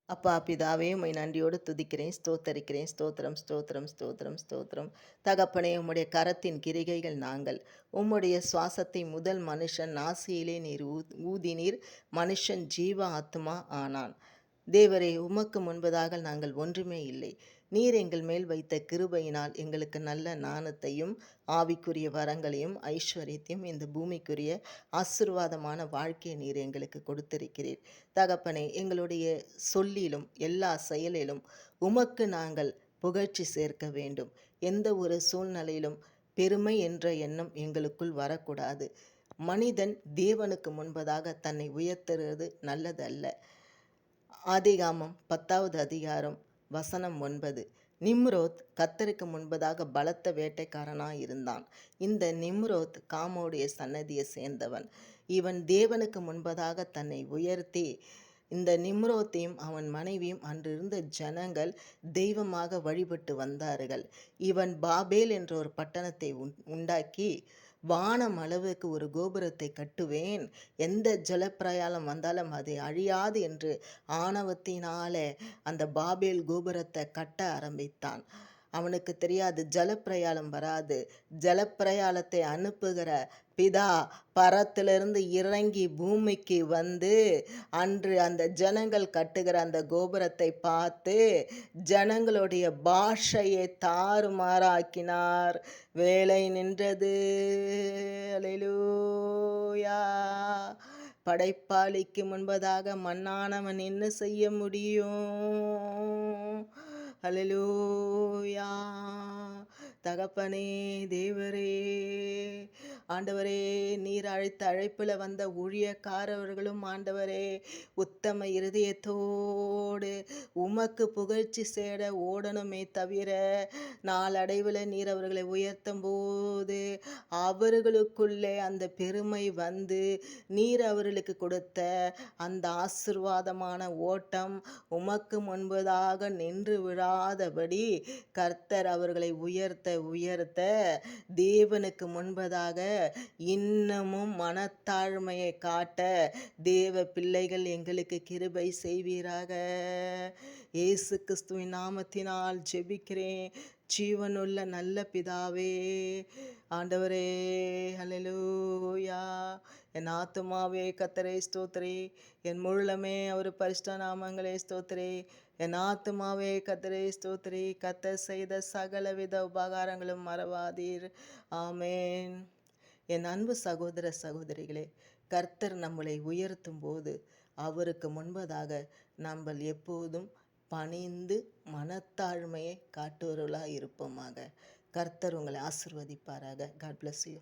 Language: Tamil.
அப்பா பிதாவே உம்மை நன்றியோடு துதிக்கிறேன், ஸ்தோத்தரிக்கிறேன். ஸ்தோத்திரம், ஸ்தோத்திரம், ஸ்தோத்திரம், ஸ்தோத்திரம். தகப்பனே, உம்முடைய கரத்தின் கிரிகைகள் நாங்கள். உம்முடைய சுவாசத்தை முதல் மனுஷன் நாசியிலே நீர் ஊதினீர். மனுஷன் ஜீவ ஆத்துமா ஆனான். தேவரே, உமக்கு முன்பதாக நாங்கள் ஒன்றுமே இல்லை. நீர் எங்கள் மேல் வைத்த கிருபையினால் எங்களுக்கு நல்ல ஞானத்தையும் ஆவிக்குரிய வரங்களையும் ஐஸ்வர்யத்தையும் இந்த பூமிக்குரிய ஆசீர்வாதமான வாழ்க்கையை நீர் எங்களுக்கு கொடுத்திருக்கிறீர். தகப்பனே, எங்களுடைய சொல்லிலும் எல்லா செயலிலும் உமக்கு நாங்கள் புகழ்ச்சி சேர்க்க வேண்டும். எந்த ஒரு சூழ்நிலையிலும் பெருமை என்ற எண்ணம் எங்களுக்குள் வரக்கூடாது. மனிதன் தேவனுக்கு முன்பதாக தன்னை உயர்த்துறது நல்லதல்ல. ஆதிகாமம் 10வது அதிகாரம் வசனம் 9. நிம்ரோத் கர்த்தருக்கு முன்பதாக பலத்த வேட்டைக்காரனாயிருந்தான். இந்த நிம்ரோத் காமோடைய சன்னதியை சேர்ந்தவன். இவன் தேவனுக்கு முன்பதாக தன்னை உயர்த்தி இந்த நிம்ரோத்தையும் அவன் மனைவியும் அன்றிருந்த ஜனங்கள் தெய்வமாக வழிபட்டு வந்தார்கள். இவன் பாபேல் என்ற ஒரு பட்டணத்தை உண்டாக்கி வானம் அளவுக்கு ஒரு கோபுரத்தை கட்டுவேன், எந்த ஜலப்பிரயாணம் வந்தாலும் அது அழியாது என்று ஆணவத்தினாலே அந்த பாபேல் கோபுரத்தை கட்ட ஆரம்பித்தான். அவனுக்கு தெரியாது ஜலப்பிரயாணம் வராது. ஜலப்பிரயாணத்தை அனுப்புகிற பிதா பரத்திலிருந்து இறங்கி பூமிக்கு வந்து அன்று அந்த ஜனங்கள் கட்டுகிற அந்த கோபுரத்தை பார்த்து ஜனங்களுடைய பாஷையை தாறுமாறாக்கினார். வேலை நின்றது. அல்லேலூயா. படைப்பாளிக்கு முன்பதாக மண்ணானவன் என்ன செய்ய முடியும்? அல்லேலூயா. தகப்பனே, தேவரே, ஆண்டவரே, நீர் அழைத்த அழைப்பில் வந்த ஊழியக்காரர்களும் ஆண்டவரே உத்தம இருதயத்தோடு உமக்கு புகழ்ச்சி சேட ஓடணுமே தவிர நாளடைவில் நீர் அவர்களை உயர்த்தும் போது அவர்களுக்குள்ளே அந்த பெருமை வந்து நீர் அவர்களுக்கு கொடுத்த அந்த ஆசீர்வாதமான ஓட்டம் உமக்கு முன்பதாக நின்று விடாதபடி கர்த்தர் அவர்களை உயர்த்த உயர்த்த தேவனுக்கு முன்பதாக இன்னமும் மனத்தாழ்மையை காட்ட தேவ பிள்ளைகள் எங்களுக்கு கிருபை செய்வீராக. இயேசு கிறிஸ்துவின் நாமத்தினால் ஜெபிக்கிறேன் ஜீவனுள்ள நல்ல பிதாவே. ஆண்டவரே, அல்லேலூயா. என் ஆத்துமாவே கர்த்தரை ஸ்தோத்திரி, என் முழுலமே அவர் பரிசுத்த நாமங்களே ஸ்தோத்திரி. என் ஆத்துமாவே கர்த்தரை ஸ்தோத்திரி, கர்த்தர் செய்த சகலவித உபகாரங்களும் மறவாதீர். ஆமேன். என் அன்பு சகோதர சகோதரிகளே, கர்த்தர் நம்மளை உயர்த்தும் போது அவருக்கு முன்பதாக நம்ம எப்போதும் பணிந்து மனத்தாழ்மையை காட்டுவர்களாக இருப்போமாக. கர்த்தர் உங்களை ஆசிர்வதிப்பாராக. God bless you.